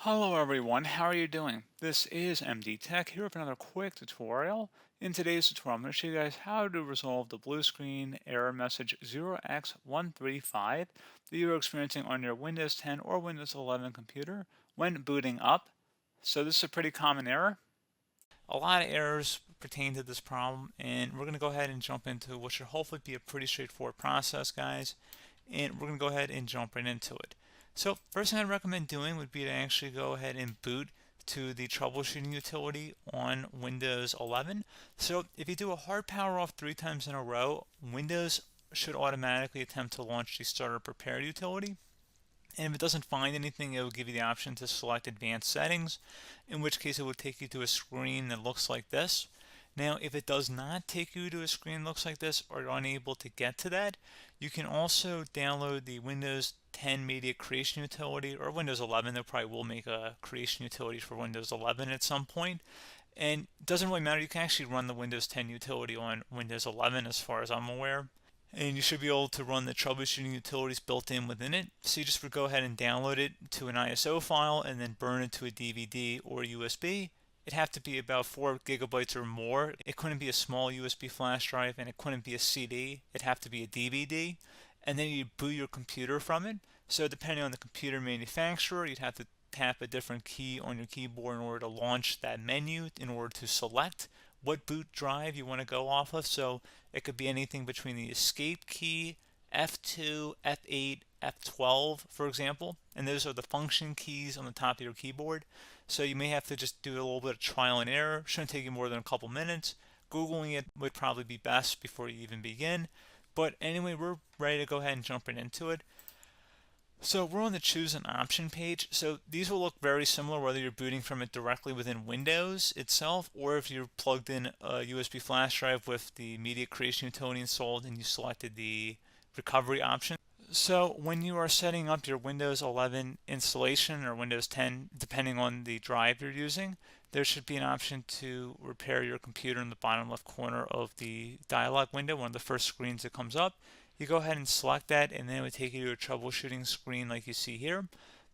Hello everyone, how are you doing? This is MD Tech here with another quick tutorial. In today's tutorial, I'm going to show you guys how to resolve the blue screen error message 0x135 that you're experiencing on your Windows 10 or Windows 11 computer when booting up. So this is a pretty common error. A lot of errors pertain to this problem, and we're going to go ahead and jump into what should hopefully be a pretty straightforward process, guys. And we're going to go ahead and jump right into it. So first thing I'd recommend doing would be to actually go ahead and boot to the troubleshooting utility on Windows 11. So if you do a hard power off 3 times in a row, Windows should automatically attempt to launch the starter prepare utility. And if it doesn't find anything, it will give you the option to select advanced settings, in which case it will take you to a screen that looks like this. Now, if it does not take you to a screen that looks like this, or you're unable to get to that, you can also download the Windows 10 Media Creation Utility, or Windows 11. They probably will make a creation utility for Windows 11 at some point. And it doesn't really matter, you can actually run the Windows 10 utility on Windows 11 as far as I'm aware. And you should be able to run the troubleshooting utilities built in within it. So you just would go ahead and download it to an ISO file and then burn it to a DVD or USB. It'd have to be about 4 gigabytes or more. It couldn't be a small USB flash drive, and it couldn't be a CD. It'd have to be a DVD. And then you boot your computer from it. So depending on the computer manufacturer, you'd have to tap a different key on your keyboard in order to launch that menu, in order to select what boot drive you want to go off of. So it could be anything between the escape key, F2, F8, F12, for example, and those are the function keys on the top of your keyboard. So you may have to just do a little bit of trial and error. Shouldn't take you more than a couple minutes. Googling it would probably be best before you even begin. But anyway, we're ready to go ahead and jump right into it. So we're on the choose an option page. So these will look very similar whether you're booting from it directly within Windows itself, or if you're plugged in a USB flash drive with the media creation utility installed and you selected the recovery option. So when you are setting up your Windows 11 installation or Windows 10, depending on the drive you're using, there should be an option to repair your computer in the bottom left corner of the dialog window, one of the first screens that comes up. You go ahead and select that, and then it would take you to a troubleshooting screen like you see here.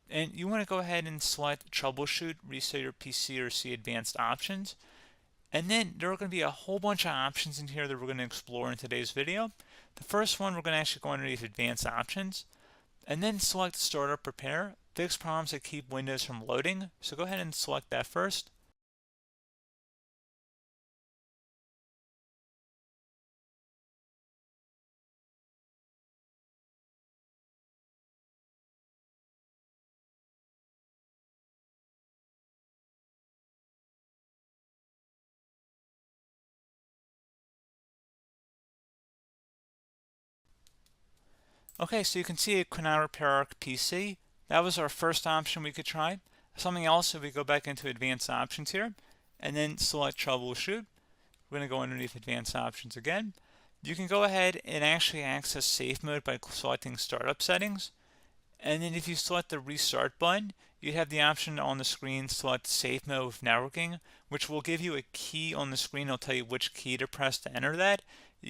And you want to go ahead and select troubleshoot, reset your PC, or see advanced options. And then there are going to be a whole bunch of options in here that we're going to explore in today's video. The first one, we're going to actually go underneath advanced options and then select startup prepare, fix problems that keep Windows from loading. So go ahead and select that first. Okay, so you can see it could not repair our PC. That was our first option we could try. Something else, if we go back into advanced options here and then select troubleshoot, we're going to go underneath advanced options again. You can go ahead and actually access safe mode by selecting startup settings. And then if you select the restart button, you have the option on the screen select safe mode with networking, which will give you a key on the screen. It'll tell you which key to press to enter that.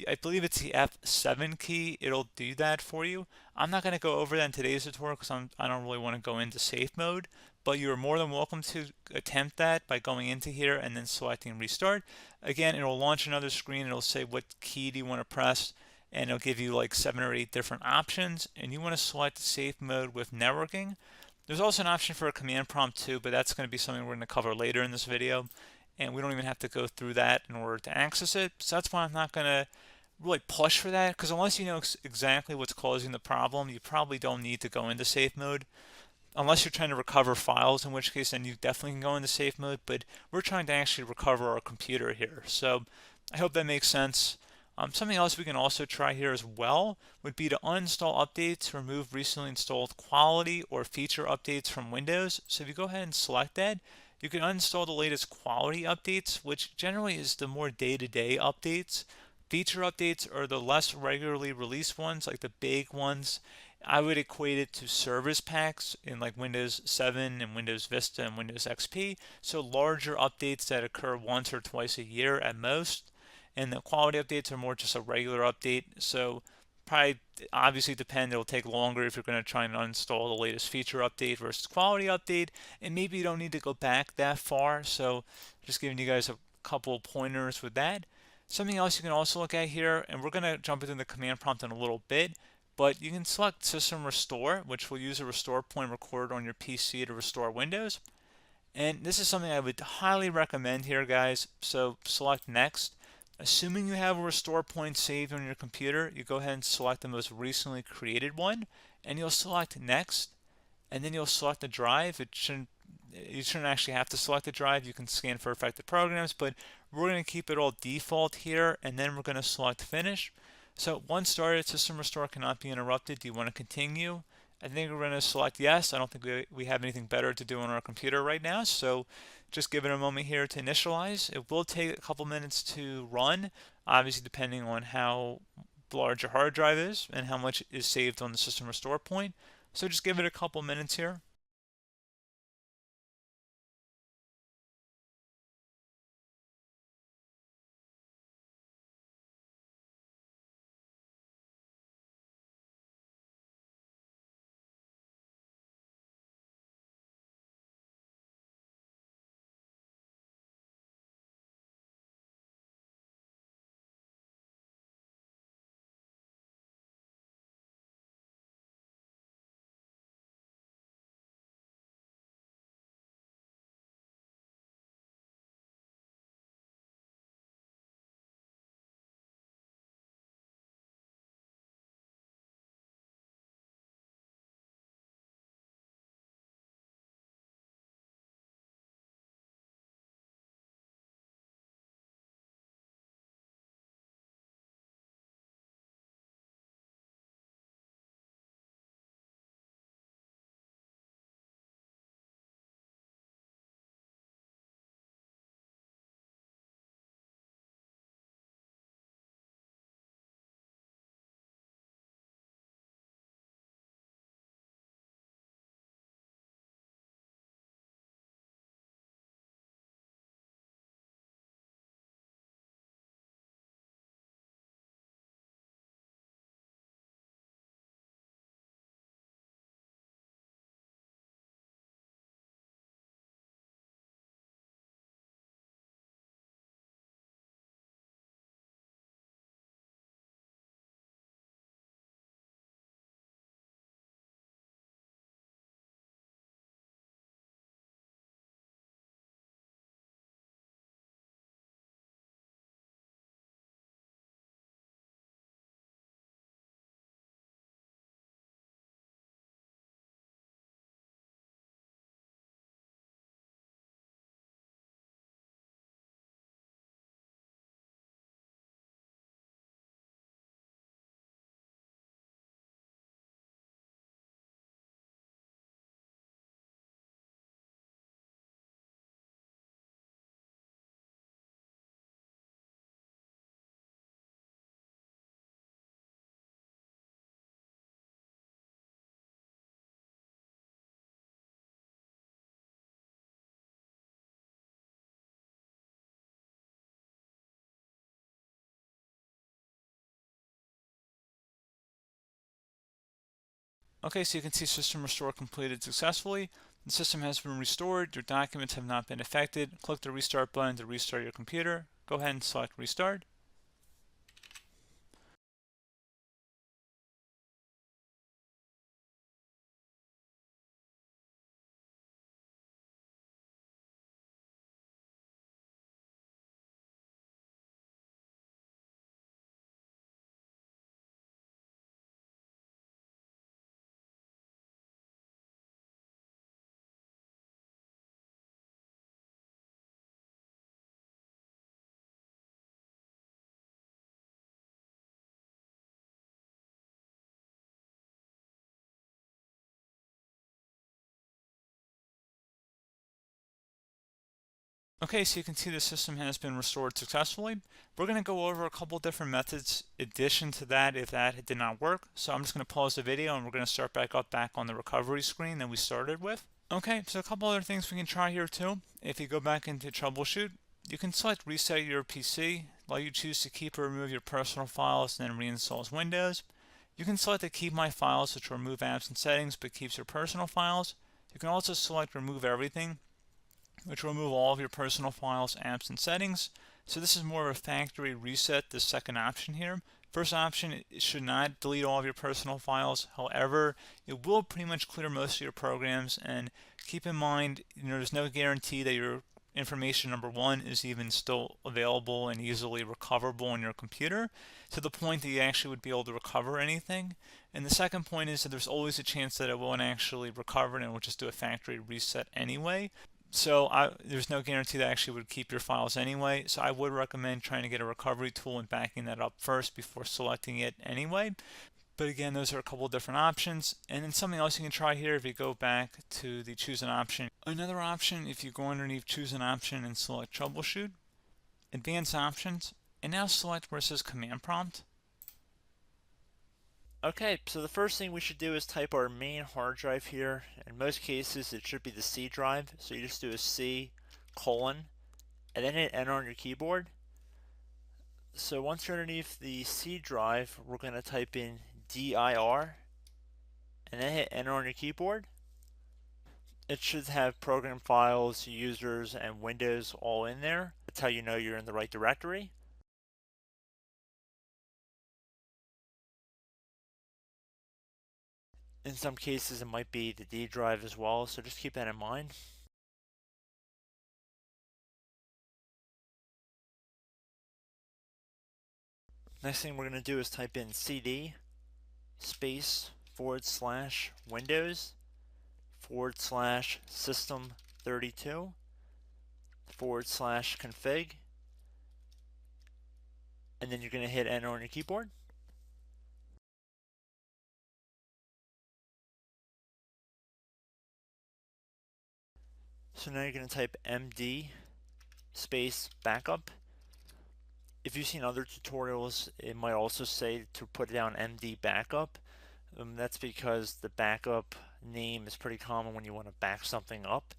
I believe it's the F7 key. It'll do that for you. I'm not going to go over that in today's tutorial because I don't really want to go into safe mode, but you are more than welcome to attempt that by going into here and then selecting restart. Again, it'll launch another screen. It'll say what key do you want to press, and it'll give you like 7 or 8 different options, and you want to select safe mode with networking. There's also an option for a command prompt too, but that's going to be something we're going to cover later in this video, and we don't even have to go through that in order to access it. So that's why I'm not going to really push for that, because unless you know exactly what's causing the problem, you probably don't need to go into safe mode. Unless you're trying to recover files, in which case then you definitely can go into safe mode, but we're trying to actually recover our computer here. So I hope that makes sense. Something else we can also try here as well would be to uninstall updates, remove recently installed quality or feature updates from Windows. So if you go ahead and select that, you can uninstall the latest quality updates, which generally is the more day-to-day updates. Feature updates are the less regularly released ones, like the big ones. I would equate it to service packs in like Windows 7 and Windows Vista and Windows XP. So larger updates that occur once or twice a year at most. And the quality updates are more just a regular update. So probably obviously depend. It'll take longer if you're going to try and uninstall the latest feature update versus quality update, and maybe you don't need to go back that far. So just giving you guys a couple of pointers with that. Something else you can also look at here, and we're going to jump into the command prompt in a little bit, but you can select System Restore, which will use a restore point recorded on your PC to restore Windows. And this is something I would highly recommend here, guys. So select Next. Assuming you have a restore point saved on your computer, you go ahead and select the most recently created one, and you'll select Next, and then you'll select the drive. You shouldn't actually have to select the drive. You can scan for affected programs, but we're going to keep it all default here, and then we're going to select Finish. So once started, System Restore cannot be interrupted. Do you want to continue? I think we're going to select yes. I don't think we have anything better to do on our computer right now, so just give it a moment here to initialize. It will take a couple minutes to run, obviously depending on how large your hard drive is and how much is saved on the System Restore point. So just give it a couple minutes here. Okay, so you can see System Restore completed successfully. The system has been restored. Your documents have not been affected. Click the Restart button to restart your computer. Go ahead and select Restart. Okay, so you can see the system has been restored successfully. We're going to go over a couple different methods in addition to that if that did not work. So I'm just going to pause the video and we're going to start back on the recovery screen that we started with. Okay, so a couple other things we can try here too. If you go back into troubleshoot, you can select reset your PC, let you choose to keep or remove your personal files and then reinstalls Windows. You can select the Keep My Files, which will remove apps and settings but keeps your personal files. You can also select Remove Everything, which will remove all of your personal files, apps, and settings. So this is more of a factory reset, the second option here. First option, it should not delete all of your personal files. However, it will pretty much clear most of your programs, and keep in mind, there's no guarantee that your information, number one, is even still available and easily recoverable on your computer to the point that you actually would be able to recover anything. And the second point is that there's always a chance that it won't actually recover and it will just do a factory reset anyway. So there's no guarantee that actually would keep your files anyway. So I would recommend trying to get a recovery tool and backing that up first before selecting it anyway. But again, those are a couple of different options. And then something else you can try here, if you go back to the choose an option. Another option, if you go underneath choose an option and select troubleshoot, advanced options, and now select where it says command prompt. Okay, so the first thing we should do is type our main hard drive here. In most cases, it should be the C drive. So you just do a C colon and then hit enter on your keyboard. So once you're underneath the C drive, we're going to type in dir and then hit enter on your keyboard. It should have program files, users, and Windows all in there. That's how you know you're in the right directory. In some cases, it might be the D drive as well, so just keep that in mind. Next thing we're going to do is type in cd space / Windows / system 32 / config, and then you're going to hit enter on your keyboard. So now you're going to type md space backup. If you've seen other tutorials, it might also say to put down md backup. That's because the backup name is pretty common when you want to back something up.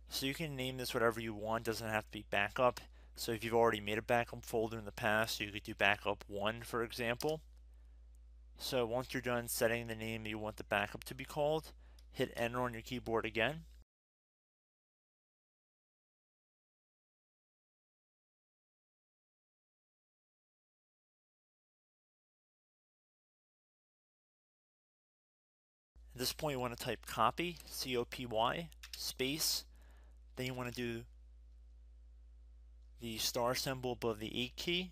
So you can name this whatever you want, doesn't have to be backup. So if you've already made a backup folder in the past, you could do backup 1, for example. So once you're done setting the name you want the backup to be called, hit enter on your keyboard again. At this point you want to type copy, C-O-P-Y, space, then you want to do the star symbol above the 8 key,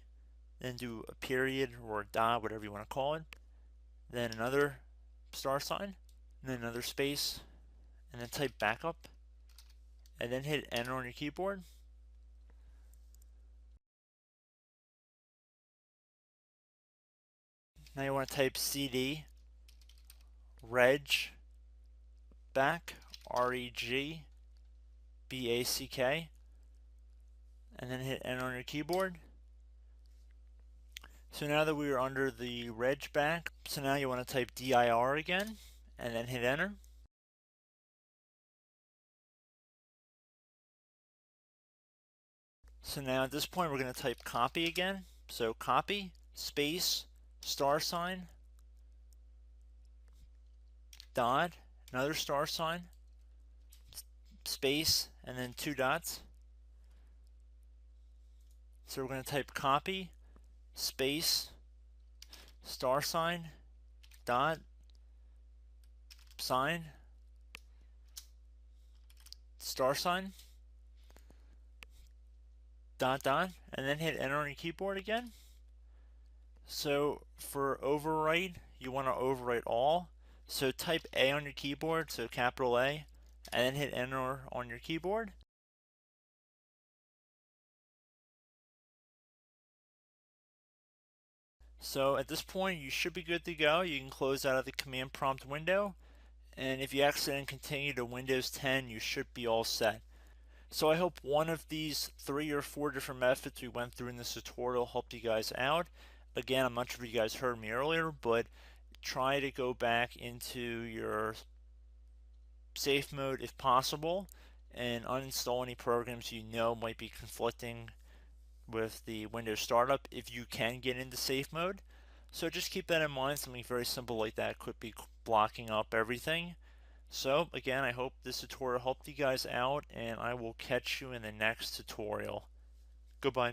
then do a period or a dot, whatever you want to call it, then another star sign, and then another space, and then type backup, and then hit enter on your keyboard. Now you want to type cd reg back, REG BACK, and then hit enter on your keyboard. So now that we are under the reg back, so now you want to type dir again, and then hit enter. So now at this point we're going to type copy again. So copy, space, star sign, dot, another star sign, space, and then 2 dots. So we're going to type copy, space, star sign, dot, sign, star sign, dot, dot, and then hit enter on your keyboard again. So for overwrite, you want to overwrite all. So type A on your keyboard, so capital A, and then hit enter on your keyboard. So at this point you should be good to go. You can close out of the command prompt window, and if you accidentally continue to Windows 10 you should be all set. So I hope one of these 3 or 4 different methods we went through in this tutorial helped you guys out. Again, I'm not sure if you guys heard me earlier, but try to go back into your safe mode if possible and uninstall any programs you know might be conflicting with the Windows startup if you can get into safe mode. So just keep that in mind. Something very simple like that could be blocking up everything. So again, I hope this tutorial helped you guys out, and I will catch you in the next tutorial. Goodbye.